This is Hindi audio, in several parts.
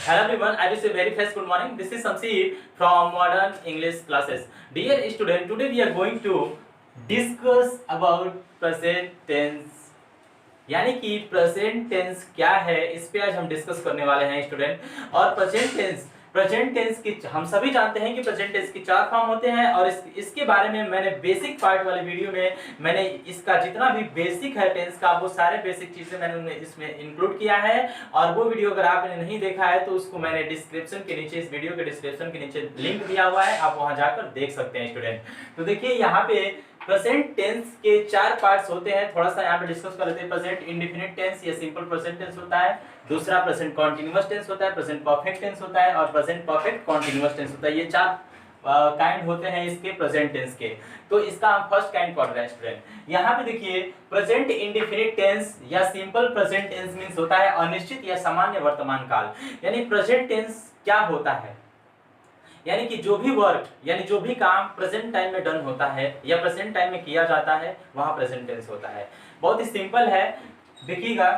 Hello everyone, I wish you a very first good morning. This is Samsi from Modern English Classes. Dear student, today we are going to discuss about present tense. यानी कि प्रेजेंट टेंस क्या है, इस पे आज हम डिस्कस करने वाले हैं स्टूडेंट। और प्रेजेंट टेंस की हम सभी जानते हैं कि प्रेजेंट टेंस के चार फॉर्म होते हैं और इसके बारे में मैंने बेसिक पार्ट वाले वीडियो में मैंने इसका जितना भी बेसिक है टेंस का वो सारे बेसिक चीजें मैंने इसमें इंक्लूड किया है। और वो वीडियो अगर आपने नहीं देखा है तो उसको मैंने डिस्क्रिप्शन के नीचे, इस वीडियो के डिस्क्रिप्शन के नीचे लिंक दिया हुआ है, आप वहां जाकर देख सकते हैं स्टूडेंट। तो देखिए यहाँ पे प्रेजेंट टेंस के चार पार्ट्स होते हैं, थोड़ा सा यहाँ पे डिस्कस कर लेते हैं। प्रेजेंट इंडेफिनिट टेंस या सिंपल प्रेजेंट टेंस होता है, दूसरा प्रेजेंट कॉन्टिन्यूअस टेंस होता है, प्रेजेंट परफेक्ट टेंस होता है और प्रेजेंट परफेक्ट कॉन्टिन्यूअस टेंस होता है। ये चार काइंड होते हैं इसके प्रेजेंट टेंस के। तो इसका हम फर्स्ट काइंड पढ़ रहे हैं स्टूडेंट। यहाँ पे देखिए प्रेजेंट इंडेफिनिट टेंस या सिंपल प्रेजेंट टेंस मींस होता है अनिश्चित या सामान्य वर्तमान काल। यानी प्रेजेंट टेंस क्या होता है, यानी कि जो भी वर्क यानी जो भी काम प्रेजेंट टाइम में डन होता है या प्रेजेंट टाइम में किया जाता है वहां प्रेजेंट टेंस होता है। बहुत ही सिंपल है, देखिएगा।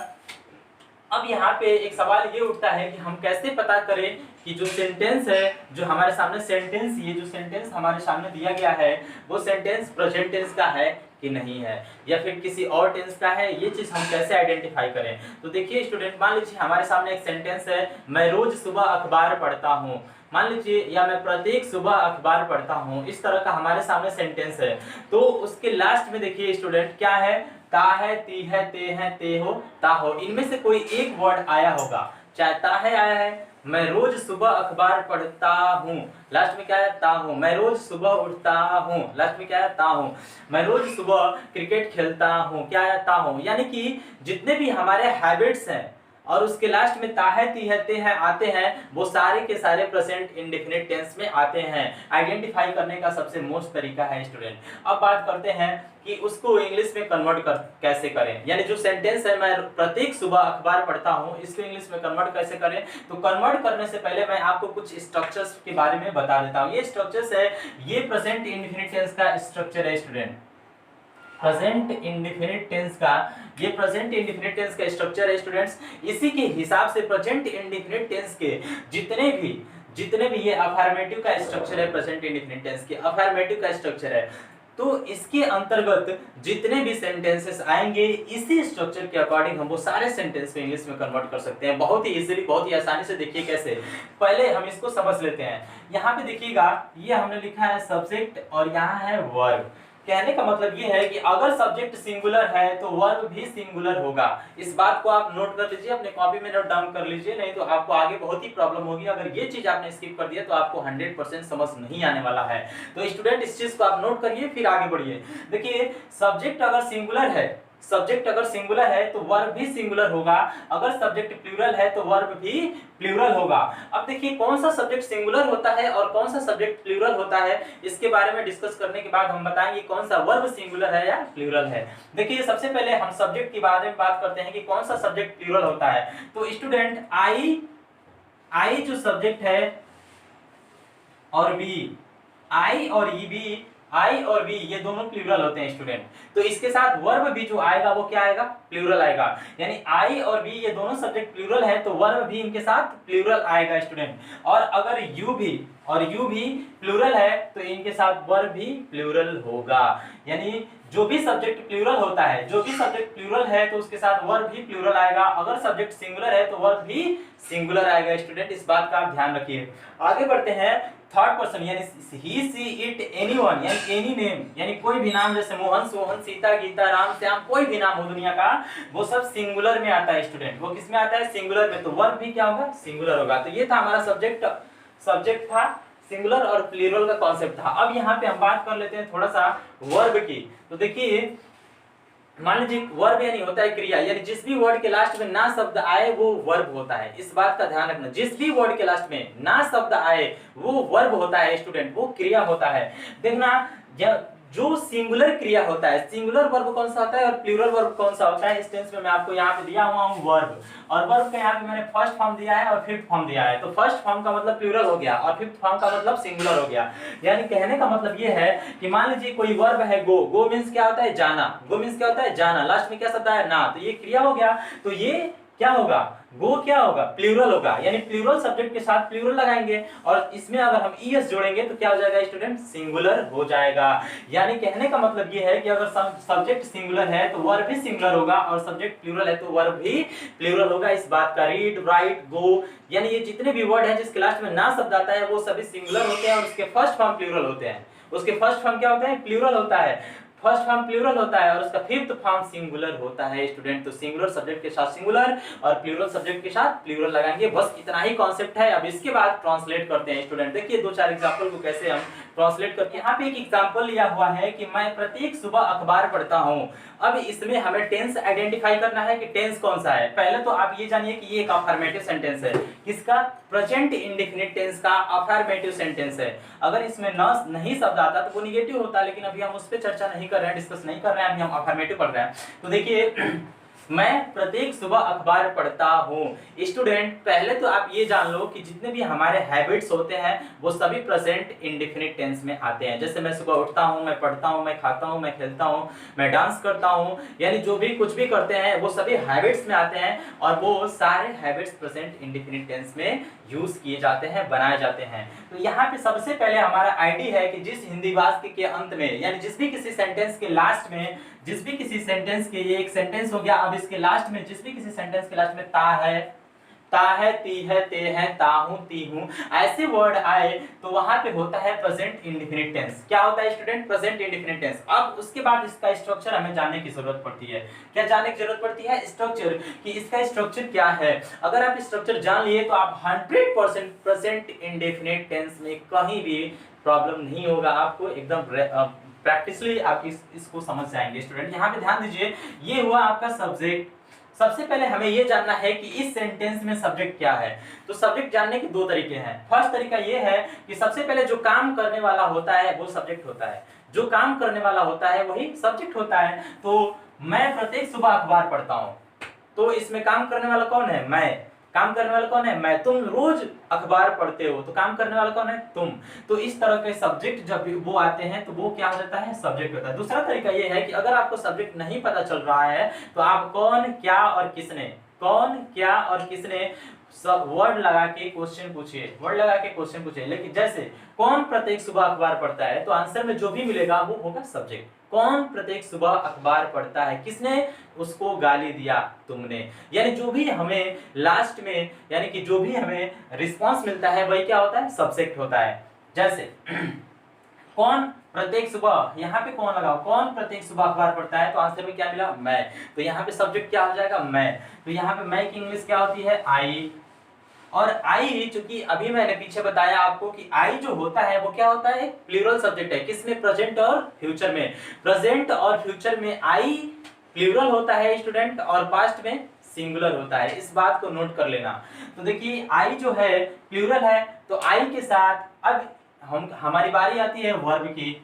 अब यहाँ पे एक सवाल ये उठता है कि हम कैसे पता करें कि जो सेंटेंस है, जो हमारे सामने सेंटेंस, ये जो सेंटेंस हमारे सामने दिया गया है वो सेंटेंस प्रेजेंट टेंस का है कि नहीं है या फिर किसी और टेंस का है, ये चीज हम कैसे आइडेंटिफाई करें। तो देखिए स्टूडेंट, मान लीजिए हमारे सामने एक सेंटेंस है, मैं रोज सुबह अखबार पढ़ता हूँ, मान लीजिए, या मैं प्रत्येक सुबह अखबार पढ़ता हूँ, इस तरह का हमारे सामने सेंटेंस है। तो उसके लास्ट में देखिए स्टूडेंट क्या है, ता है, ती है, ते है, ते हो, ता हो, इनमें से कोई एक वर्ड आया होगा। चाहे ता है आया है, मैं रोज सुबह अखबार पढ़ता हूँ, लास्ट में क्या है, ता हूँ, मैं रोज सुबह उठता हूँ, लास्ट में क्या है, ता हूँ, मैं रोज सुबह क्रिकेट खेलता हूँ, क्या है, ता हूँ। यानी कि जितने भी हमारे हैबिट्स हैं और उसके लास्ट में ता है, ती है, ते है आते हैं, वो सारे के सारे प्रेजेंट इंडेफिनिट टेंस में आते हैं। आइडेंटिफाई करने का सबसे मोस्ट तरीका है स्टूडेंट। अब बात करते हैं कि उसको इंग्लिश में कन्वर्ट कैसे करें। यानी जो सेंटेंस है, मैं प्रत्येक सुबह अखबार पढ़ता हूँ, इसको इंग्लिश में कन्वर्ट कैसे करें। तो कन्वर्ट करने से पहले मैं आपको कुछ स्ट्रक्चर्स के बारे में बता देता हूँ। ये स्ट्रक्चर्स है, ये प्रेजेंट इंडेफिनिट टेंस का स्ट्रक्चर है स्टूडेंट। प्रेजेंट इंडेफिनिट टेंस का, ये प्रेजेंट इंडेफिनिट टेंस का स्ट्रक्चर है स्टूडेंट्स। इसी के हिसाब से प्रेजेंट इंडेफिनिट टेंस के जितने भी ये अफर्मेटिव का स्ट्रक्चर है, प्रेजेंट इंडेफिनिट टेंस के अफर्मेटिव का स्ट्रक्चर है, तो इसके अंतर्गत जितने भी सेंटेंसेस आएंगे, इसी स्ट्रक्चर के अकॉर्डिंग हम वो सारे सेंटेंस को इंग्लिश में कन्वर्ट कर सकते हैं, बहुत ही इजीली, बहुत ही आसानी से। देखिए कैसे, पहले हम इसको समझ लेते हैं। यहाँ पे देखिएगा, ये हमने लिखा है सब्जेक्ट और यहाँ है वर्ब। कहने का मतलब ये है कि अगर सब्जेक्ट सिंगुलर है तो वर्ब भी सिंगुलर होगा। इस बात को आप नोट कर लीजिए, अपने कॉपी में नोट डाउन कर लीजिए, नहीं तो आपको आगे बहुत ही प्रॉब्लम होगी। अगर ये चीज आपने स्किप कर दिया तो आपको 100% समझ नहीं आने वाला है। तो स्टूडेंट, इस चीज को आप नोट करिए, फिर आगे बढ़िए। देखिए, सब्जेक्ट अगर सिंगुलर है तो वर्ब भी सिंगुलर होगा, अगर सब्जेक्ट प्लूरल है तो वर्ब भी प्लूरल होगा। अब देखिए कौन सा सब्जेक्ट सिंगुलर होता है और कौन सा सब्जेक्ट प्लूरल होता है, इसके बारे में डिस्कस करने के बाद हम बताएंगे कौन सा वर्ब सिंगुलर है या प्लूरल है। देखिए सबसे पहले हम सब्जेक्ट के बारे में बात करते हैं कि कौन सा सब्जेक्ट प्लूरल होता है। तो स्टूडेंट, आई जो सब्जेक्ट है और बी, आई और बी ये दोनों प्लूरल होते हैं स्टूडेंट। तो इसके साथ वर्ब भी जो आएगा वो क्या आएगा, प्लूरल आएगा। यानी आई और बी ये दोनों सब्जेक्ट प्लूरल है तो वर्ब भी इनके साथ प्लूरल आएगा स्टूडेंट। और अगर यू भी प्लूरल है तो इनके साथ वर्ब भी प्लूरल होगा। यानी जो भी सब्जेक्ट प्लूरल है तो उसके साथ वर्ब भी प्लूरल आएगा, अगर सब्जेक्ट सिंगुलर है तो वर्ब भी सिंगुलर आएगा स्टूडेंट। इस बात का आप ध्यान रखिए। आगे बढ़ते हैं, थर्ड पर्सन यानी ही, सी, इट, एनीवन यानी एनी नेम, यानी कोई भी नाम, जैसे मोहन, सोहन, सीता, गीता, राम, श्याम, कोई भी नाम हो दुनिया का, वो सब सिंगुलर में आता है स्टूडेंट। वो किस में आता है, सिंगुलर में। तो वर्ब भी क्या होगा, सिंगुलर होगा। तो ये था हमारा सब्जेक्ट था, सिंगुलर और प्लूरल का कॉन्सेप्ट था। अब यहाँ पे हम बात कर लेते हैं थोड़ा सा वर्ब की। तो देखिए, मान लीजिए वर्ब यानी होता है क्रिया, यानी जिस भी वर्ड के लास्ट में ना शब्द आए वो वर्ब होता है। इस बात का ध्यान रखना, जिस भी वर्ड के लास्ट में ना शब्द आए वो वर्ब होता है स्टूडेंट, वो क्रिया होता है। देखना, जो सिंगुलर क्रिया होता है, सिंगुलर वर्ब कौन सा होता है और प्लूरल वर्ब कौन सा होता है, इस टेंस में मैं आपको यहाँ पे दिया हुआ हूँ वर्ब। और वर्ब का यहाँ पे मैंने फर्स्ट फॉर्म दिया है और फिफ्थ फॉर्म दिया है। तो फर्स्ट फॉर्म का मतलब प्लूरल हो गया और फिफ्थ फॉर्म का मतलब सिंगुलर हो गया। यानी कहने का मतलब ये है कि मान लीजिए कोई वर्ब है गो मीन्स क्या होता है, जाना। गो मीन्स क्या होता है, जाना। लास्ट में क्या शब्द है, ना, तो ये क्रिया हो गया। तो ये क्या होगा, गो क्या होगा, प्लूरल होगा, यानी प्लूरल सब्जेक्ट के साथ प्लूरल लगाएंगे और इसमें अगर हम ईएस जोड़ेंगे तो क्या हो जाएगा स्टूडेंट, सिंगुलर हो जाएगा। यानी कहने का मतलब ये है कि अगर सब्जेक्ट सिंगुलर है तो वर्ब भी सिंगुलर होगा और सब्जेक्ट प्लूरल है तो वर्ब भी प्लूरल होगा। इस बात का रीड, राइट, गो, यानी ये जितने भी वर्ड है जिसके लास्ट में ना शब्द आता है वो सभी सिंगुलर होते हैं और उसके फर्स्ट फॉर्म प्लूरल होते हैं। उसके फर्स्ट फॉर्म क्या होते हैं, प्लूरल होता है। फर्स्ट फॉर्म प्लूरल होता है और उसका फिफ्थ फॉर्म सिंगुलर होता है स्टूडेंट। तो सिंगुलर सब्जेक्ट के साथ सिंगुलर और प्लूरल सब्जेक्ट के साथ प्लूरल लगाएंगे, बस इतना ही कॉन्सेप्ट है। अब इसके बाद ट्रांसलेट करते हैं स्टूडेंट। देखिए दो चार एग्जांपल को कैसे हम ट्रांसलेट करके, यहाँ पे एक एग्जांपल लिया हुआ है कि मैं प्रत्येक सुबह अखबार पढ़ता हूँ। अब इसमें हमें टेंस आइडेंटिफाई करना है कि टेंस कौन सा है। पहले तो आप ये जानिए कि ये एक अफर्मेटिव सेंटेंस है। किसका, प्रेजेंट इंडेफिनिट टेंस का अफर्मेटिव सेंटेंस है। अगर इसमें न नहीं शब्द आता तो वो निगेटिव होता, लेकिन अभी हम उस पर चर्चा नहीं कर रहे हैं, डिस्कस नहीं कर रहे हैं, अभी हम अफर्मेटिव पढ़ रहे हैं। तो देखिए मैं प्रत्येक सुबह अखबार पढ़ता हूँ। स्टूडेंट पहले तो आप ये जान लो कि जितने भी हमारे हैबिट्स होते हैं वो सभी प्रेजेंट इंडेफिनिट टेंस में आते हैं। जैसे मैं सुबह उठता हूँ, मैं पढ़ता हूँ, मैं खाता हूँ, मैं खेलता हूँ, मैं डांस करता हूँ, यानी जो भी कुछ भी करते हैं वो सभी हैबिट्स में आते हैं और वो सारे हैबिट्स प्रेजेंट इंडेफिनिट टेंस में यूज किए जाते हैं, बनाए जाते हैं। तो यहाँ पे सबसे पहले हमारा आईडी है कि जिस हिंदी वाक्य के अंत में, यानी जिस भी किसी सेंटेंस के लास्ट में, जिस भी किसी सेंटेंस के, ये एक सेंटेंस हो गया, अब इसके लास्ट में जिस भी किसी सेंटेंस के लास्ट में ता है, ती है, ते है, ता हूं, ती हूं, ऐसे वर्ड आए तो वहां पे होता है प्रेजेंट इंडेफिनिट टेंस। क्या होता है स्टूडेंट, प्रेजेंट इंडेफिनिट टेंस। अब उसके बाद इसका स्ट्रक्चर हमें जानने की जरूरत पड़ती है। क्या जानने की जरूरत पड़ती है, स्ट्रक्चर, कि इसका स्ट्रक्चर क्या है। अगर आप स्ट्रक्चर जान लिए तो आप 100% प्रेजेंट इंडेफिनिट टेंस में कहीं भी प्रॉब्लम नहीं होगा आपको, एकदम प्रैक्टिसली आप इसको समझ जाएंगे स्टूडेंट। यहाँ पे ध्यान दीजिए, ये हुआ आपका सब्जेक्ट। सबसे पहले हमें ये जानना है कि इस सेंटेंस में सब्जेक्ट क्या है। तो सब्जेक्ट जानने के दो तरीके हैं। फर्स्ट तरीका ये है कि सबसे पहले जो काम करने वाला होता है वो सब्जेक्ट होता है, जो काम करने वाला होता है वही सब्जेक्ट होता है। तो मैं प्रत्येक सुबह अखबार पढ़ता हूँ, तो इसमें काम करने वाला कौन है, मैं। काम करने वाला कौन है, मैं। तुम रोज अखबार पढ़ते हो, तो काम करने वाला कौन है, तुम। तो इस तरह के सब्जेक्ट जब वो आते हैं तो वो क्या हो जाता है, सब्जेक्ट होता है। दूसरा तरीका ये है कि अगर आपको सब्जेक्ट नहीं पता चल रहा है तो आप कौन, क्या और किसने, कौन, क्या और किसने सब वर्ड लगा के क्वेश्चन पूछिए, वर्ड लगा के क्वेश्चन पूछिए। लेकिन जैसे कौन प्रत्येक सुबह अखबार पढ़ता है, तो आंसर में जो भी मिलेगा वो होगा सब्जेक्ट। कौन प्रत्येक सुबह अखबार पढ़ता है, किसने, उसको गाली दिया, तुमने। यानी जो भी हमें लास्ट में, यानी कि जो भी हमें रिस्पांस मिलता है वही क्या होता है, सब्जेक्ट होता है। जैसे कौन प्रत्येक सुबह, यहाँ पे कौन लगाओ, कौन प्रत्येक सुबह अखबार पढ़ता है, तो आंसर में क्या मिला, मैं। तो यहाँ पे सब्जेक्ट क्या हो जाएगा, मैं। तो यहाँ पे मैं की इंग्लिश क्या होती है, आई। और आई, चूंकि अभी मैंने पीछे बताया आपको कि आई जो होता है वो क्या होता है, प्लूरल सब्जेक्ट है। किसमें, प्रेजेंट और फ्यूचर में। प्रेजेंट और फ्यूचर में आई प्लूरल होता है स्टूडेंट और पास्ट में सिंगुलर होता है। इस बात को नोट कर लेना। तो देखिए आई जो है प्लूरल है, तो आई के साथ अब हमारी बारी आती है वर्ब की।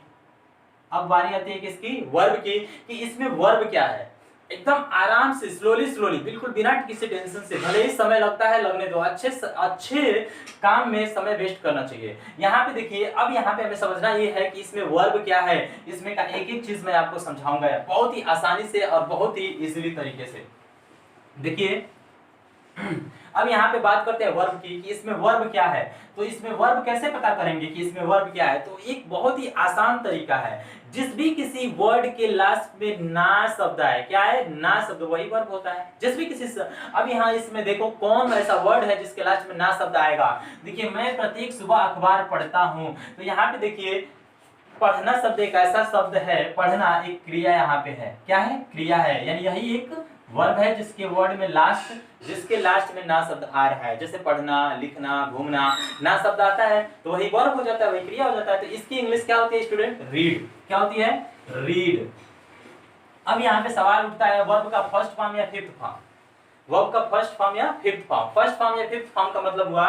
अब बारी आती है किसकी, वर्ब की, कि इसमें वर्ब क्या है। एकदम आराम से, स्लोली बिल्कुल बिना किसी टेंशन से, भले ही समय लगता है लगने दो, अच्छे काम में समय वेस्ट करना चाहिए। यहाँ पे देखिए, अब यहाँ पे हमें समझना ये है कि इसमें वर्ब क्या है। इसमें का एक एक चीज मैं आपको समझाऊंगा बहुत ही आसानी से और बहुत ही इजीली तरीके से। देखिए अब यहाँ पे बात करते हैं वर्ब की, कि इसमें वर्ब क्या है। तो इसमें वर्ब कैसे पता करेंगे कि इसमें वर्ब क्या है, तो एक बहुत ही आसान तरीका है। जिस भी किसी वर्ड के लास्ट में ना शब्द आए, क्या है, ना शब्द, वही वर्ब होता है। जिस भी किसी अब यहाँ इसमें देखो कौन ऐसा वर्ड है जिसके लास्ट में ना शब्द आएगा। देखिए मैं प्रत्येक सुबह अखबार पढ़ता हूँ, तो यहाँ पे देखिए पढ़ना शब्द एक ऐसा शब्द है, पढ़ना एक क्रिया यहाँ पे है, क्या है, क्रिया है, यानी यही एक वर्ब है जिसके वर्ड में जिसके लास्ट में ना शब्द आ रहा है। जैसे पढ़ना, लिखना, घूमना, ना शब्द आता है तो वही वर्ब हो जाता है, वही क्रिया हो जाता है। तो इसकी इंग्लिश क्या होती है स्टूडेंट, रीड। क्या होती है, रीड। अब यहाँ पे सवाल उठता है वर्ब का फर्स्ट फॉर्म या फिफ्थ फॉर्म। वर्ब का फर्स्ट फॉर्म या फिफ्थ फॉर्म। फर्स्ट फॉर्म या फिफ्थ फॉर्म का मतलब हुआ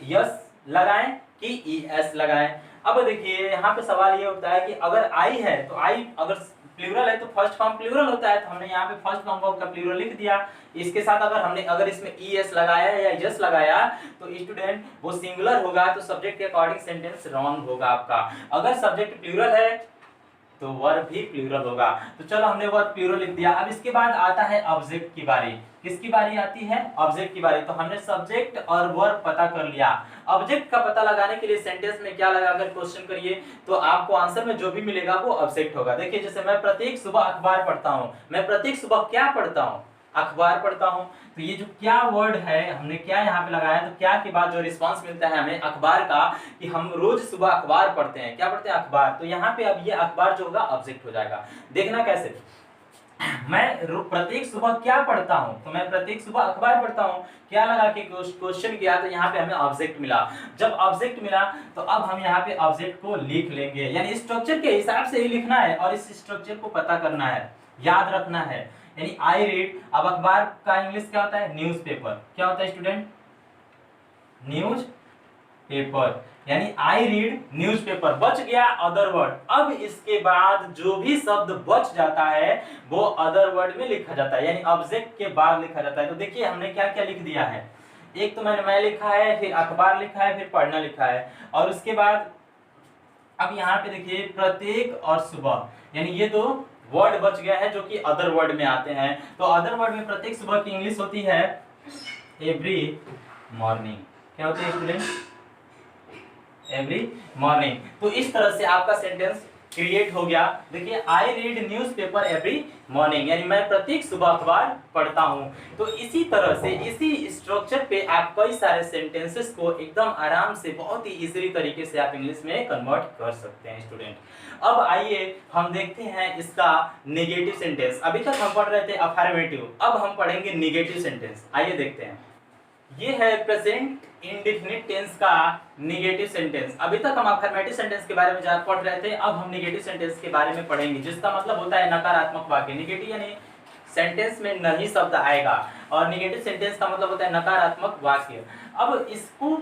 यस लगाएं कि ईएस लगाएं। अब देखिए यहाँ पे सवाल ये उठता है कि अगर आई है तो आई अगर प्लूरल है तो फर्स्ट फॉर्म प्लूरल होता है, तो हमने यहाँ पे फर्स्ट फॉर्म वर्ब का प्लूरल लिख दिया। इसके साथ अगर इसमें ईएस लगाया या यस लगाया तो स्टूडेंट वो सिंगुलर होगा, तो सब्जेक्ट के अकॉर्डिंग सेंटेंस रॉन्ग होगा आपका। अगर सब्जेक्ट प्लूरल है तो वर्ब भी प्लूरल होगा। तो चलो हमने वर्ब प्लूरल लिख दिया। अब इसके बाद आता है ऑब्जेक्ट की बारी। किसकी बारी आती है? ऑब्जेक्ट की बारी। तो हमने सब्जेक्ट और वर्ब पता कर लिया। ऑब्जेक्ट का पता लगाने के लिए सेंटेंस में क्या लगा, अगर क्वेश्चन करिए तो आपको आंसर में जो भी मिलेगा वो ऑब्जेक्ट होगा। देखिए जैसे मैं प्रत्येक सुबह अखबार पढ़ता हूँ, मैं प्रत्येक सुबह क्या पढ़ता हूँ? अखबार पढ़ता हूँ। तो ये जो क्या वर्ड है, हमने क्या यहाँ पे लगाया, तो क्या के बाद जो रिस्पांस मिलता है हमें अखबार का, कि हम रोज सुबह अखबार पढ़ते हैं। क्या पढ़ते हैं? अखबार। तो यहाँ पे अब ये अखबार जो होगा ऑब्जेक्ट हो जाएगा। देखना कैसे, मैं प्रत्येक सुबह क्या पढ़ता हूं, तो मैं प्रत्येक सुबह अखबार पढ़ता हूं। क्या लगा कि क्वेश्चन किया तो यहाँ पे हमें ऑब्जेक्ट मिला। जब ऑब्जेक्ट मिला तो अब हम यहाँ पे ऑब्जेक्ट को लिख लेंगे, यानी स्ट्रक्चर के हिसाब से ही लिखना है और इस स्ट्रक्चर को पता करना है, याद रखना है। यानी आई रीड, अब अखबार का इंग्लिश क्या होता है? न्यूज़पेपर। क्या होता है स्टूडेंट? News paper. यानी आई रीड न्यूज़पेपर। बच गया अदर वर्ड। अब इसके बाद जो भी शब्द बच जाता है वो अदर वर्ड में लिखा जाता है, यानी ऑब्जेक्ट के बाद लिखा जाता है। तो देखिए हमने क्या क्या लिख दिया है। एक तो मैं लिखा है, फिर अखबार लिखा है, फिर पढ़ना लिखा है, और उसके बाद अब यहाँ पे देखिए प्रत्येक और सुबह, यानी ये दो वर्ड बच गया है जो कि अदर वर्ड में आते हैं। तो अदर वर्ड में प्रत्येक सुबह की इंग्लिश होती है एवरी मॉर्निंग। क्या होती है स्टूडेंट? Every morning. तो इस तरह से आपका सेंटेंस क्रिएट हो गया। देखिए I read newspaper every morning, यानी मैं प्रत्येक सुबह अखबार पढ़ता हूं। तो इसी तरह से इसी स्ट्रक्चर पे आप कई सारे सेंटेंसेस को एकदम आराम से बहुत ही इजीली तरीके से आप इंग्लिश में कन्वर्ट कर सकते हैं स्टूडेंट। अब आइए हम देखते हैं इसका नेगेटिव सेंटेंस। अभी तक हम पढ़ रहे थे अफर्मेटिव, अब हम पढ़ेंगे नेगेटिव सेंटेंस। आइए देखते हैं। ये है प्रेजेंट इंडेफिनिट टेंस का नेगेटिव सेंटेंस। अभी तक हम अफर्मेटिव सेंटेंस के बारे में ज्यादा पढ़ रहे थे, अब हम नेगेटिव सेंटेंस के बारे में पढ़ेंगे, जिसका मतलब होता है नकारात्मक वाक्य। नेगेटिव यानी सेंटेंस में नहीं शब्द आएगा, और नेगेटिव सेंटेंस का मतलब होता है नकारात्मक वाक्य। अब इसको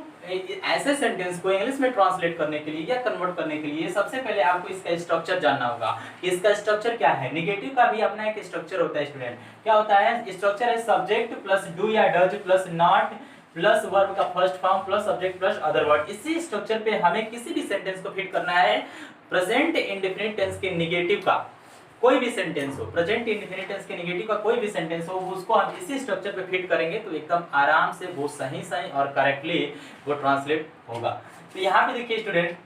ऐसे सेंटेंस को इंग्लिश में ट्रांसलेट करने के लिए या कन्वर्ट करने के लिए सबसे पहले आपको इसका स्ट्रक्चर जानना होगा कि इसका स्ट्रक्चर क्या है। नेगेटिव का भी अपना एक स्ट्रक्चर होता है स्टूडेंट। क्या होता है स्ट्रक्चर? है सब्जेक्ट प्लस डू या does plus not plus verb का first form plus subject plus other word. इसी स्ट्रक्चर पे हमें किसी भी सेंटेंस को फिट करना है। प्रेजेंट इंडेफिनिट टेंस के नेगेटिव का कोई भी सेंटेंस हो, प्रेजेंट इंडेफिनिट टेंस के नेगेटिव का कोई भी सेंटेंस हो, उसको हम इसी स्ट्रक्चर पे फिट करेंगे तो एकदम आराम से वो सही और करेक्टली वो ट्रांसलेट होगा। तो यहाँ पे देखिए स्टूडेंट,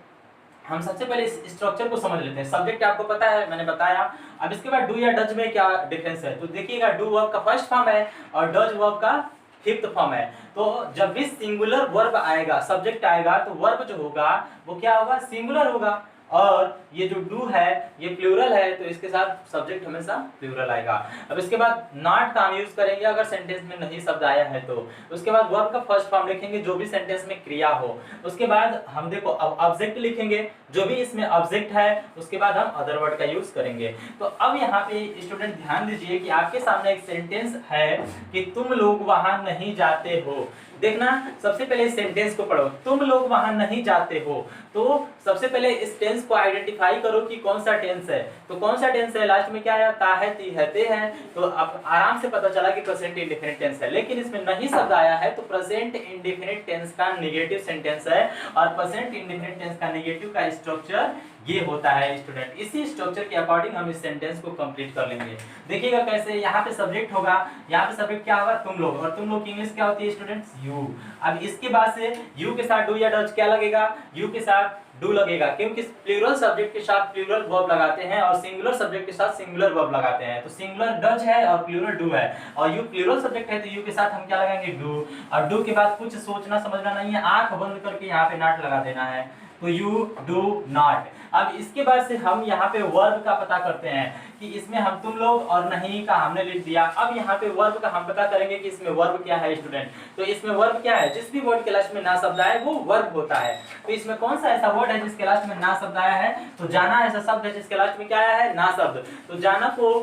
हम सबसे पहले इस स्ट्रक्चर को समझ लेते हैं। सब्जेक्ट आपको पता है, मैंने बताया। अब इसके बाद डू या डज में क्या डिफरेंस है, तो देखिएगा डू वर्ब का फर्स्ट फॉर्म है और डज वर्ब का फिफ्थ फॉर्म है। तो जब भी सिंगुलर वर्ब आएगा, सब्जेक्ट आएगा, तो वर्ब जो होगा वो क्या होगा? सिंगुलर होगा। और ये जो डू है ये प्लूरल है, तो इसके साथ सब्जेक्ट हमेशा प्लूरल आएगा। अब इसके बाद नॉट का हम यूज करेंगे अगर सेंटेंस में नहीं शब्द आया है तो। उसके बाद वर्ब का फर्स्ट फॉर्म लिखेंगे जो भी सेंटेंस में क्रिया हो। उसके बाद हम देखो अब ऑब्जेक्ट लिखेंगे जो भी इसमें ऑब्जेक्ट है, उसके बाद हम अदर वर्ड का यूज करेंगे। तो अब यहाँ पे स्टूडेंट ध्यान दीजिए कि आपके सामने एक सेंटेंस है कि तुम लोग वहां नहीं जाते हो। देखना, सबसे पहले इस सेंटेंस को पढ़ो, तुम लोग वहां नहीं जाते हो। तो सबसे पहले इस टेंस को आइडेंटिफाई करो कि कौन सा टेंस है। तो कौन सा टेंस है? लास्ट में क्या है? ता है, ती है, ते है। तो अब आराम से पता चला कि प्रेजेंट इंडेफिनिट टेंस है, लेकिन इसमें नहीं शब्द आया है तो प्रेजेंट इंडेफिनिट टेंस का नेगेटिव सेंटेंस है। और प्रेजेंट इंडेफिनिट टेंस का नेगेटिव का स्ट्रक्चर ये होता है स्टूडेंट। इसी स्ट्रक्चर के अकॉर्डिंग हम इस सेंटेंस को कंप्लीट कर लेंगे। देखिएगा कैसे, यहाँ पे सब्जेक्ट होगा, यहाँ पे सब्जेक्ट क्या होगा? तुम लोग। और तुम लोग की इंग्लिश क्या होती है स्टूडेंट्स? यू। अब इसके बाद से यू के साथ डू या डज क्या लगेगा? यू के साथ डू लगेगा, क्योंकि प्लूरल सब्जेक्ट के साथ प्लूरल वर्ब लगाते हैं और सिंगुलर सब्जेक्ट के साथ सिंगुलर वर्ब लगाते हैं। तो सिंगुलर डज है और प्लूरल डू है, और यू प्लूरल सब्जेक्ट है तो यू के साथ हम क्या लगाएंगे? डू। और डू के बाद कुछ सोचना समझना नहीं है, आंख बंद करके यहाँ पे नॉट लगा देना है, तो यू डू नॉट। अब इसके बाद से हम यहाँ पे वर्ब का पता करते हैं कि इसमें हम तुम लोग और नहीं का हमने लिख दिया। अब यहाँ पे वर्ब का हम पता करेंगे कि इसमें वर्ब क्या है स्टूडेंट। तो इसमें वर्ब क्या है? जिस भी वर्ड के लास्ट में ना शब्द आए वो वर्ब होता है। तो इसमें कौन सा ऐसा वर्ड है जिसके लास्ट में ना शब्द आया है? तो जाना ऐसा शब्द है जिसके लास्ट में क्या आया है? ना शब्द। तो जाना को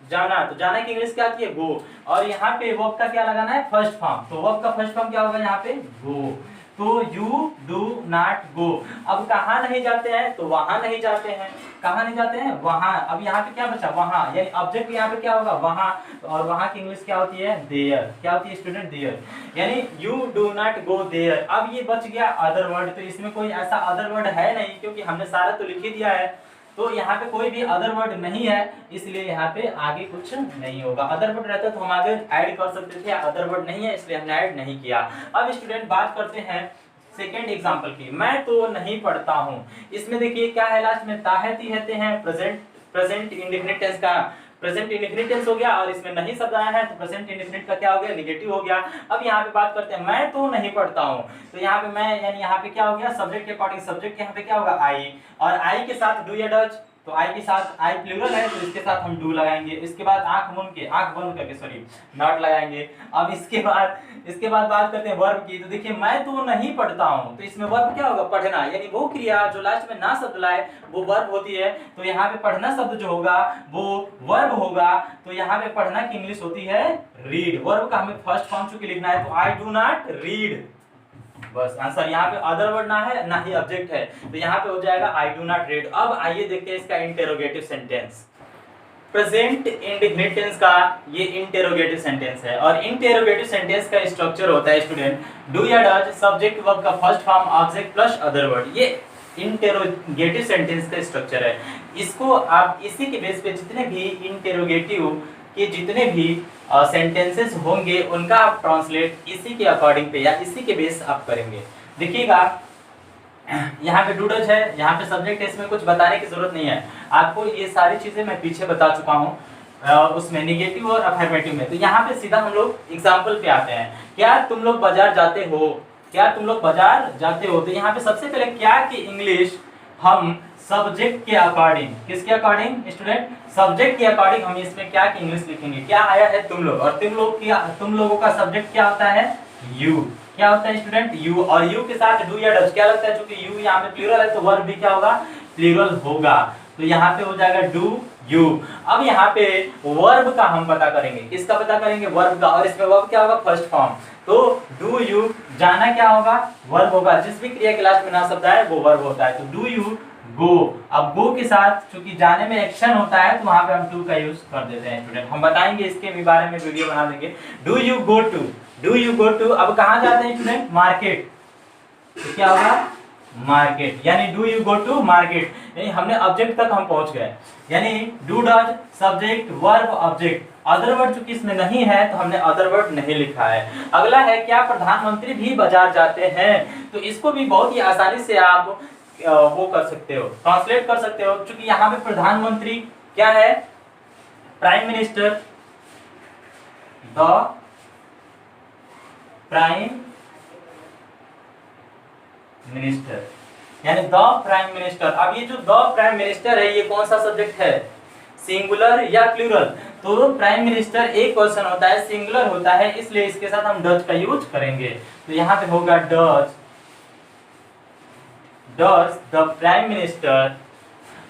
जाना, तो जाना की इंग्लिश क्या आती है? गो। और यहाँ पे वर्ब का क्या लगाना है? First form. तो वर्ब का फर्स्ट फॉर्म क्या होगा यहाँ पे? गो। तो यू डू नॉट गो। अब कहाँ नहीं जाते हैं? तो वहां नहीं जाते हैं। कहाँ नहीं जाते हैं? वहां। अब यहाँ पे क्या बचा? वहां, यानी ऑब्जेक्ट यहाँ पे क्या होगा? वहां। और वहां की इंग्लिश क्या होती है? देयर। क्या होती है स्टूडेंट? देयर। यानी you do not go there. अब ये बच गया अदर वर्ड, तो इसमें कोई ऐसा अदर वर्ड है नहीं क्योंकि हमने सारा तो लिख ही दिया है। तो यहाँ पे कोई भी अदर वर्ड नहीं है, इसलिए यहाँ पे आगे कुछ नहीं होगा। अदर वर्ड रहता तो हम आगे ऐड कर सकते थे, अदर वर्ड नहीं है इसलिए हमने ऐड नहीं किया। अब स्टूडेंट बात करते हैं सेकेंड एग्जाम्पल की। मैं तो नहीं पढ़ता हूँ, इसमें देखिए क्या है, लास्ट में ताहती रहते हैं, प्रेजेंट इंडेफिनिट टेंस का प्रेजेंट इंडेफिनिट टेंस हो गया, और इसमें नहीं शब्द आया है तो प्रेजेंट इंडेफिनिट का क्या हो गया, निगेटिव हो गया। अब यहाँ पे बात करते हैं मैं तो नहीं पढ़ता हूँ, तो यहाँ पे मैं यानी यहाँ पे क्या हो गया, सब्जेक्ट के अकॉर्डिंग सब्जेक्ट यहाँ पे क्या होगा, आई, और आई के साथ डू या डज, तो आई के साथ, आई प्लूरल है तो इसके साथ हम डू लगाएंगे। इसके बाद आंख बंद करके सॉरी नॉट लगाएंगे। अब इसके बाद बात करते हैं वर्ब की। तो देखिए मैं तो नहीं पढ़ता हूँ, तो इसमें वर्ब क्या होगा, पढ़ना, यानी वो क्रिया जो लास्ट में ना शब्द लाए वो वर्ब होती है। तो यहाँ पे पढ़ना शब्द जो होगा वो वर्ब होगा। तो यहाँ पे पढ़ना की इंग्लिश होती है रीड। वर्ब का हमें फर्स्ट फॉर्म चूंकि लिखना है, तो आई डू नॉट रीड, बस आंसर। यहाँ पे अदर वर्ड ना है ना ही ऑब्जेक्ट है, तो यहाँ पे हो जाएगा आई डू नॉट रीड। अब आइए देखते हैं इसका interrogative sentence. Present indefinite tense का ये इंटेरोगेटिव सेंटेंस है, और इंटेरोगेटिव सेंटेंस का स्ट्रक्चर होता है स्टूडेंट डू या डज, सब्जेक्ट वर्ब का first form, object plus other word. ये इंटेरोगेटिव सेंटेंस का स्ट्रक्चर है। इसको आप इसी के बेस पे जितने भी इंटेरोगेटिव के जितने भी सेंटेंसेस होंगे उनका आप ट्रांसलेट इसी के अकॉर्डिंग पे या इसी के बेस आप करेंगे। देखिएगा यहाँ पे डूडज है, यहाँ पे सब्जेक्ट है, इसमें कुछ बताने की जरूरत नहीं है आपको, ये सारी चीजें मैं पीछे बता चुका हूँ उसमें निगेटिव और अफर्मेटिव में। तो यहाँ पे सीधा हम लोग एग्जाम्पल पे आते हैं। क्या तुम लोग बाजार जाते हो, क्या तुम लोग बाजार जाते हो, तो यहाँ पे सबसे पहले क्या की इंग्लिश हम सब्जेक्ट के अकॉर्डिंग, किसके अकॉर्डिंग स्टूडेंट, सब्जेक्ट के अकॉर्डिंग हम इसमें क्या की इंग्लिश लिखेंगे। क्या आया है तुम लोग, और तुम लोगों का सब्जेक्ट क्या होता है, यू। क्या होता है स्टूडेंट, यू, और यू के साथ डू या डज। क्या लगता है, क्योंकि यू यहाँ पे प्लूरल है तो वर्ब भी क्या होगा, प्लूरल होगा, तो यहाँ पे हो जाएगा डू यू। अब यहाँ पे वर्ब का हम पता करेंगे, किसका पता करेंगे, वर्ब का, और इसमें वर्ब क्या होगा, फर्स्ट फॉर्म। तो डू यू, जाना क्या होगा, वर्ब होगा, जिस भी क्रिया के लास्ट में ना शब्द आए वो वर्ब होता है। तो डू यू गो, अब गो के साथ चूंकि जाने में एक्शन होता है तो वहां पे हम टू का यूज कर देते हैं स्टूडेंट। हम बताएंगे इसके भी बारे में, वीडियो बना देंगे। Do you go to, do you go to, अब कहाँ जाते हैं स्टूडेंट, मार्केट, तो क्या होगा, मार्केट, यानी do you go to market, यानी हमने ऑब्जेक्ट तक हम पहुंच गए, यानी do does subject verb object. Other word चूंकि इसमें नहीं है तो हमने अदर वर्ड नहीं लिखा है। अगला है क्या प्रधानमंत्री भी बाजार जाते हैं, तो इसको भी बहुत ही आसानी से आप वो कर सकते हो, ट्रांसलेट कर सकते हो, क्योंकि यहाँ पे प्रधानमंत्री क्या है, prime minister, the prime minister, यानी द प्राइम मिनिस्टर। अब ये जो द प्राइम मिनिस्टर है ये कौन सा सब्जेक्ट है, सिंगुलर या प्लूरल, तो प्राइम मिनिस्टर एक पर्सन होता है, सिंगुलर होता है, इसलिए इसके साथ हम डज का यूज करेंगे। तो यहाँ पे होगा डज द प्राइम मिनिस्टर।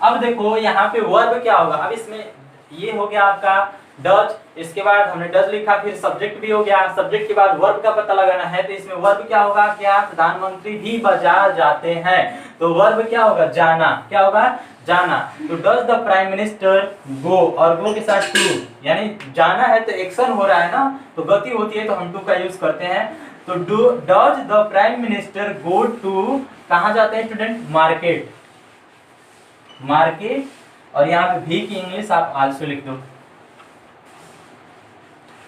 अब देखो यहाँ पे वर्ब क्या होगा, अब इसमें ये हो गया आपका डज, इसके बाद हमने डज लिखा, फिर सब्जेक्ट भी हो गया, सब्जेक्ट के बाद वर्ब का पता लगाना है, तो इसमें वर्ब क्या होगा, क्या प्रधानमंत्री भी बाजार जाते हैं, तो वर्ब क्या होगा, जाना, क्या होगा, जाना। तो डज द प्राइम मिनिस्टर गो, और गो के साथ टू, यानी जाना है तो एक्शन हो रहा है ना, तो गति होती है तो हम टू का यूज करते हैं। तो does the prime minister go to, कहाँ जाते हैं स्टूडेंट, मार्केट, मार्केट, और यहाँ पे भी की इंग्लिश आप आल्सो लिख दो।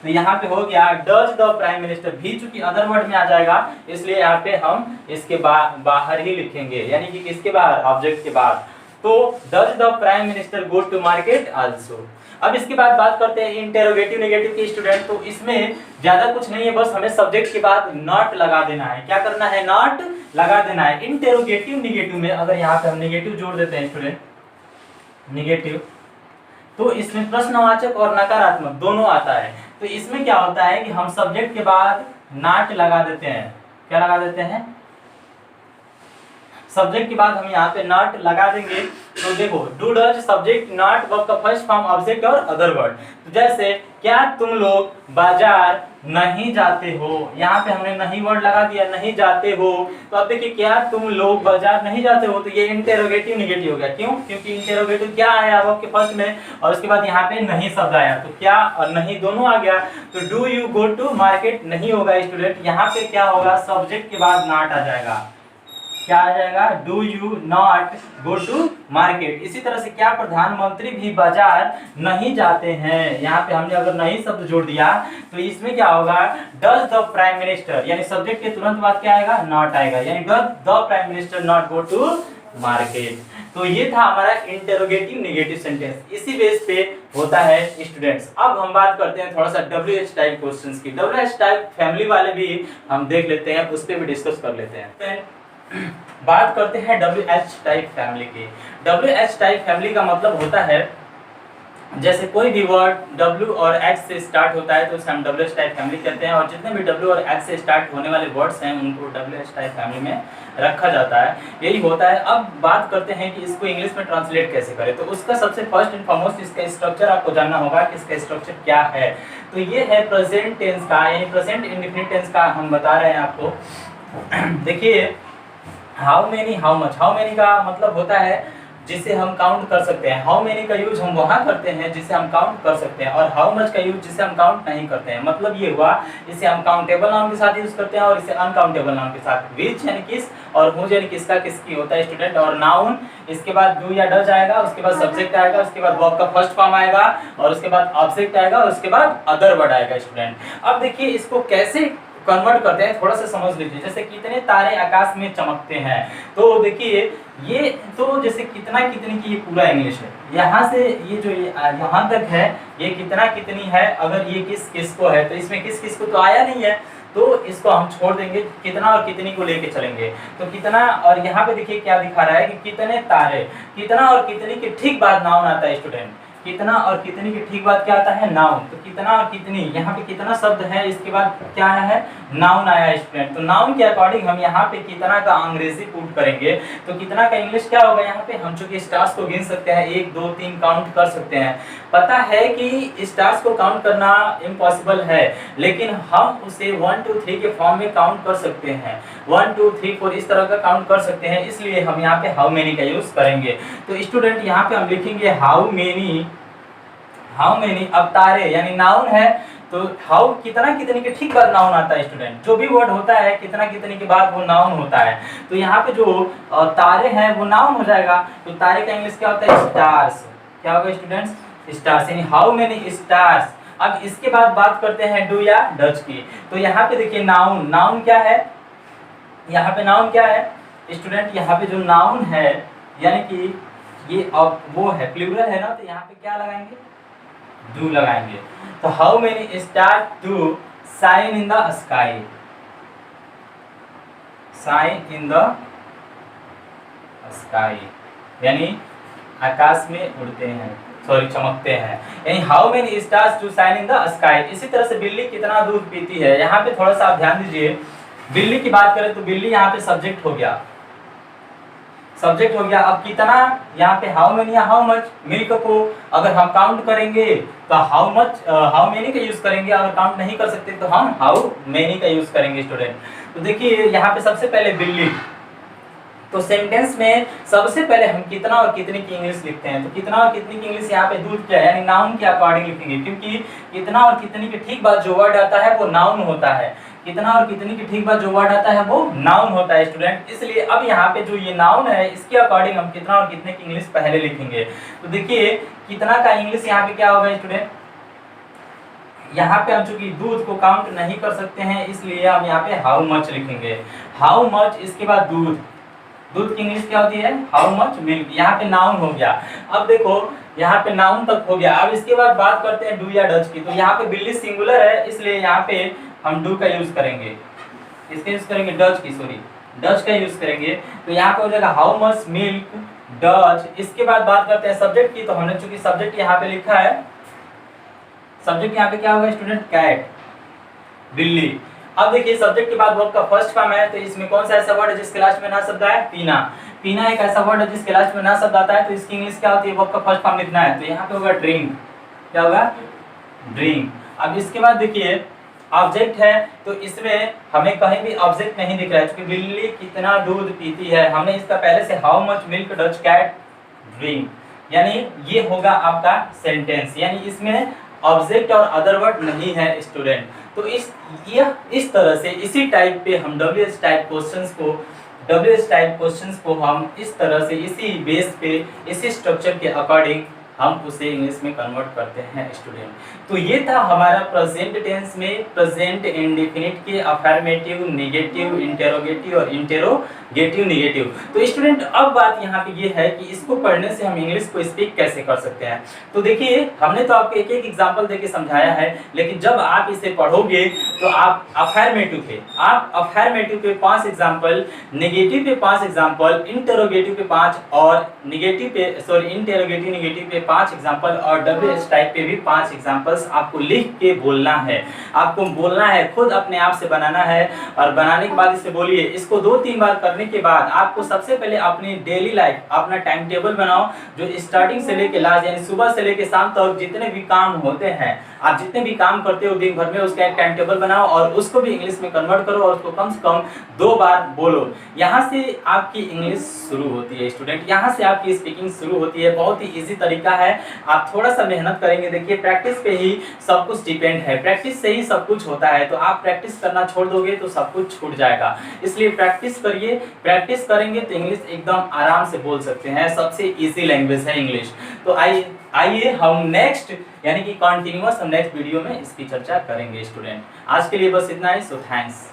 तो यहाँ पे हो गया डज द प्राइम मिनिस्टर, भी चूंकि अदर वर्ड में आ जाएगा इसलिए यहाँ पे हम इसके बाहर ही लिखेंगे, यानी कि किसके बाहर, ऑब्जेक्ट के बाद। तो does the prime minister go to market also. अब इसके बाद बात करते हैं इंटेरोगेटिव नेगेटिव के स्टूडेंट। तो इसमें ज्यादा कुछ नहीं है, बस हमें सब्जेक्ट के बाद नॉट लगा देना है। क्या करना है, नॉट लगा देना है। इंटेरोगेटिव नेगेटिव में अगर यहाँ पे हम नेगेटिव जोड़ देते हैं स्टूडेंट, नेगेटिव, तो इसमें प्रश्नवाचक और नकारात्मक दोनों आता है। तो इसमें क्या होता है कि हम सब्जेक्ट के बाद नॉट लगा देते हैं। क्या लगा देते हैं, सब्जेक्ट के बाद हम यहाँ पे नॉट लगा देंगे। तो देखो do does subject not verb का फर्स्ट फॉर्म ऑब्जेक्ट और अदर वर्ड। तो जैसे क्या तुम लोग बाजार नहीं जाते हो, यहाँ पे हमने नहीं वर्ड लगा दिया, नहीं जाते हो। तो अब देखिए क्या तुम लोग बाजार नहीं जाते हो, तो ये इंटेरोगेटिव नेगेटिव हो गया। क्यों, क्योंकि इंटेरोगेटिव क्या आया वर्ब के फर्स्ट में और उसके बाद यहाँ पे नहीं शब्द आया, तो क्या और नहीं दोनों आ गया। तो do you go to market नहीं होगा स्टूडेंट, यहाँ पे क्या होगा, सब्जेक्ट के बाद नॉट आ जाएगा। क्या आ जाएगा, do you not go to market. इसी तरह से क्या प्रधानमंत्री भी बाजार नहीं जाते हैं, यहाँ पे हमने अगर नहीं शब्द जोड़ दिया तो इसमें क्या होगा, डज द प्राइम मिनिस्टर, यानी सब्जेक्ट के तुरंत बाद क्या आएगा, नॉट आएगा, यानी does the prime minister not go to market. तो ये था हमारा इंटेरोगेटिव नेगेटिव सेंटेंस, इसी बेस पे होता है स्टूडेंट्स। अब हम बात करते हैं थोड़ा सा WH टाइप क्वेश्चंस की। WH टाइप फैमिली वाले भी हम देख लेते हैं, उस पर भी डिस्कस कर लेते हैं। बात करते हैं WH टाइप फैमिली की। WH टाइप फैमिली का मतलब होता है जैसे कोई भी वर्ड W और X से स्टार्ट होता है तो उसे हम WH टाइप फैमिली कहते हैं, और जितने भी W और X से स्टार्ट होने वाले वर्ड्स हैं उनको WH टाइप फैमिली में रखा जाता है, यही होता है। अब बात करते हैं कि इसको इंग्लिश में ट्रांसलेट कैसे करें। तो उसका सबसे फर्स्ट एंड फॉरमोस्ट इसका स्ट्रक्चर आपको जानना होगा कि इसका स्ट्रक्चर क्या है। तो ये है प्रेजेंट टेंस का, यानी प्रेजेंट इंडेफिनिट टेंस का हम बता रहे हैं आपको। देखिए, how many, how much. How many का मतलब होता है जिसे हम काउंट कर सकते हैं। हाउ मेनी का यूज हम वहां करते हैं जिसे हम काउंट कर सकते हैं, और हाउ मच का यूज जिसे हम काउंट नहीं करते हैं। मतलब ये हुआ, इसे हम काउंटेबल नाउन के साथ यूज करते हैं और इसे अनकाउंटेबल नाउन के साथ। विच यानी किस, और हु यानी किसका, किसकी होता है स्टूडेंट। और नाउन, इसके बाद डू या डज आएगा, उसके बाद सब्जेक्ट आएगा, उसके बाद वर्ब का फर्स्ट फॉर्म आएगा, और उसके बाद ऑब्जेक्ट आएगा, और उसके बाद अदर वर्ड आएगा स्टूडेंट। अब देखिए इसको कैसे कन्वर्ट करते हैं, थोड़ा सा समझ लीजिए। जैसे कितने तारे आकाश में चमकते हैं, तो देखिए ये तो जैसे कितना कितनी की ये पूरा इंग्लिश है, यहाँ से ये जो यहाँ तक है ये कितना कितनी है। अगर ये किस किसको है तो इसमें किस किसको तो आया नहीं है, तो इसको हम छोड़ देंगे, कितना और कितनी को लेके चलेंगे। तो कितना, और यहाँ पे देखिए क्या दिखा रहा है कि कितने तारे, कितना और कितनी के ठीक बाद नाउन आता है स्टूडेंट। कितना और कितनी के ठीक बाद क्या आता है, नाउन। तो कितना और कितनी, यहाँ पे कितना शब्द है, इसके बाद क्या है, नाउन आया स्टूडेंट। तो नाउन के अकॉर्डिंग हम यहाँ पे कितना का अंग्रेजी पुट करेंगे, तो कितना का इंग्लिश क्या होगा। यहाँ पे हम चूंकि स्टार्स को गिन सकते हैं, 1 2 3 काउंट कर सकते हैं। पता है कि स्टार्स को काउंट करना इम्पॉसिबल है, लेकिन हम उसे 1 2 3 के फॉर्म में काउंट कर सकते हैं। 1 2 3 4 इस तरह का काउंट कर सकते हैं, इसलिए हम यहाँ पे हाउ मेनी का यूज करेंगे। तो स्टूडेंट यहाँ पे हम लिखेंगे हाउ मेनी, हाउ मेनी। अब तारे यानी नाउन है, तो हाउ कितना कितनी के ठीक बाद नाउन आता है स्टूडेंट। जो भी वर्ड होता है कितना कितनी के बाद वो नाउन होता है। तो यहाँ पे जो तारे हैं वो नाउन हो जाएगा। तो तारे का इंग्लिश क्या होता है, स्टार्स। क्या होगा स्टूडेंट्स, स्टार्स, यानी हाउ मेनी स्टार्स। अब इसके बाद बात करते हैं डू या डज की। तो यहाँ पे देखिए नाउन, नाउन क्या है, यहाँ पे नाउन क्या है स्टूडेंट, यहाँ पे जो नाउन है यानी कि ये अब वो है प्लूरल है ना, तो यहाँ पे क्या लगाएंगे, डू लगाएंगे। तो how many star to shine in the sky, shine in the sky यानी आकाश में उड़ते हैं, सॉरी चमकते हैं, यानी how many stars to shine in the sky. इसी तरह से बिल्ली कितना दूध पीती है, यहाँ पे थोड़ा सा आप ध्यान दीजिए। बिल्ली की बात करें तो बिल्ली यहाँ पे सब्जेक्ट हो गया, सब्जेक्ट हो गया। अब कितना, यहाँ पे हाउ मेनी या हाउ मच। मिल्क को अगर हम काउंट करेंगे तो हाउ मच, हाउ मेनी का यूज करेंगे। अगर काउंट नहीं कर सकते तो हम हाउ मेनी का यूज करेंगे स्टूडेंट। तो देखिए यहाँ पे सबसे पहले बिल्ली, तो सेंटेंस में सबसे पहले हम कितना और कितनी की इंग्लिश लिखते हैं। तो कितना और कितनी की इंग्लिश यहाँ पे दूध क्या है, यानी नाउन के अकॉर्डिंग लिखेंगे, क्योंकि कितना और कितनी के ठीक बाद जो वर्ड आता है वो नाउन होता है। कितना और कितनी के ठीक बाद जो वर्ड आता है वो नाउन होता है स्टूडेंट। इसलिए अब यहाँ पे जो ये नाउन है इसके अकॉर्डिंग हम कितना और कितने की इंग्लिश पहले लिखेंगे। तो देखिए कितना का इंग्लिश यहाँ पे क्या होगा स्टूडेंट, यहाँ पे हम चूंकि दूध को काउंट नहीं कर सकते हैं इसलिए हम यहाँ पे हाउ मच लिखेंगे। हाउ मच, इसके बाद दूध, दूध की इंग्लिश क्या होती है, हाउ मच मिल्क। यहाँ पे नाउन हो गया। अब देखो यहाँ पे नाउन तक हो गया। अब इसके बाद बात करते हैं डू या डज की। तो यहाँ पे बिल्ली सिंगुलर है इसलिए यहाँ पे हम डू का यूज करेंगे, इसका यूज करेंगे डज की, सॉरी डज का यूज करेंगे। तो यहाँ पे हो जाएगा हाउ मच मिल्क डज। इसके बाद बात करते हैं सब्जेक्ट की। तो हमने चूंकि सब्जेक्ट यहाँ पे लिखा है, सब्जेक्ट यहाँ पे क्या होगा स्टूडेंट, कैट, बिल्ली। अब देखिए सब्जेक्ट के बाद वर्ब का फर्स्ट फॉर्म है, तो इसमें कौन सा ऐसा वर्ड है जिसके लास्ट में ना शब्द है, पीना। पीना एक ऐसा वर्ड है जिसके लास्ट में ना शब्द आता है, तो इसकी इंग्लिश क्या होती है, वर्ब का फर्स्ट फॉर्म लिखना है। तो यहाँ पे होगा ड्रिंक, क्या होगा, ड्रिंक। अब इसके बाद देखिए ऑब्जेक्ट है, तो इसमें हमें कहीं भी ऑब्जेक्ट नहीं दिख रहा है, क्योंकि बिल्ली कितना दूध पीती है। हमने इसका पहले से how much milk does cat drink, यानी ये होगा आपका सेंटेंस, यानी इसमें ऑब्जेक्ट और अदर वर्ड नहीं है स्टूडेंट। तो इस तरह से इसी टाइप पे हम WH टाइप क्वेश्चंस को WH टाइप क्वेश्चंस को हम इस तरह से इसी बेस पे इसी स्ट्रक्चर के अकॉर्डिंग हम उसे इंग्लिश में कन्वर्ट करते हैं स्टूडेंट। तो ये था हमारा प्रेजेंट टेंस में प्रेजेंट इंडेफिनिट के अफर्मेटिव, नेगेटिव, इंटेरोगेटिव और इंटेरोगेटिव नेगेटिव। तो स्टूडेंट अब बात यहाँ पे ये है कि इसको पढ़ने से हम इंग्लिश को स्पीक कैसे कर सकते हैं। तो देखिए हमने तो आपको एक एक एग्जाम्पल देके समझाया है, लेकिन जब आप इसे पढ़ोगे तो आप अफर्मेटिव पे 5 एग्जाम्पल, नेगेटिव पे 5 एग्जाम्पल, इंटेरोगेटिव पे 5 और इंटेरोगेटिव नेगेटिव पे 5 एग्जाम्पल और WH टाइप पे भी 5 एग्जाम्पल्स आपको लिख के बोलना है। आपको बोलना है, खुद अपने आप से बनाना है और बनाने के बाद इसे बोलिए। इसको 2-3 बार करने के बाद आपको सबसे पहले अपनी डेली लाइफ, अपना टाइम टेबल बनाओ, जो स्टार्टिंग से लेके लास्ट यानी सुबह से लेके शाम तक जितने भी काम होते हैं, आप जितने भी काम करते हो दिन भर में, उसका एक टाइम टेबल बनाओ और उसको भी इंग्लिश में कन्वर्ट करो और उसको कम से कम 2 बार बोलो। यहाँ से आपकी इंग्लिश शुरू होती है स्टूडेंट, यहाँ से आपकी स्पीकिंग शुरू होती है। बहुत ही इजी तरीका है, आप थोड़ा सा मेहनत करेंगे। देखिए प्रैक्टिस पे ही सब कुछ डिपेंड है, प्रैक्टिस से ही सब कुछ होता है। तो आप प्रैक्टिस करना छोड़ दोगे तो सब कुछ छूट जाएगा। इसलिए प्रैक्टिस करिए, प्रैक्टिस करेंगे तो इंग्लिश एकदम आराम से बोल सकते हैं। सबसे इजी लैंग्वेज है इंग्लिश। तो आइए हम नेक्स्ट यानी कि कंटिन्यूअस हम नेक्स्ट वीडियो में इसकी चर्चा करेंगे स्टूडेंट। आज के लिए बस इतना ही। So thanks.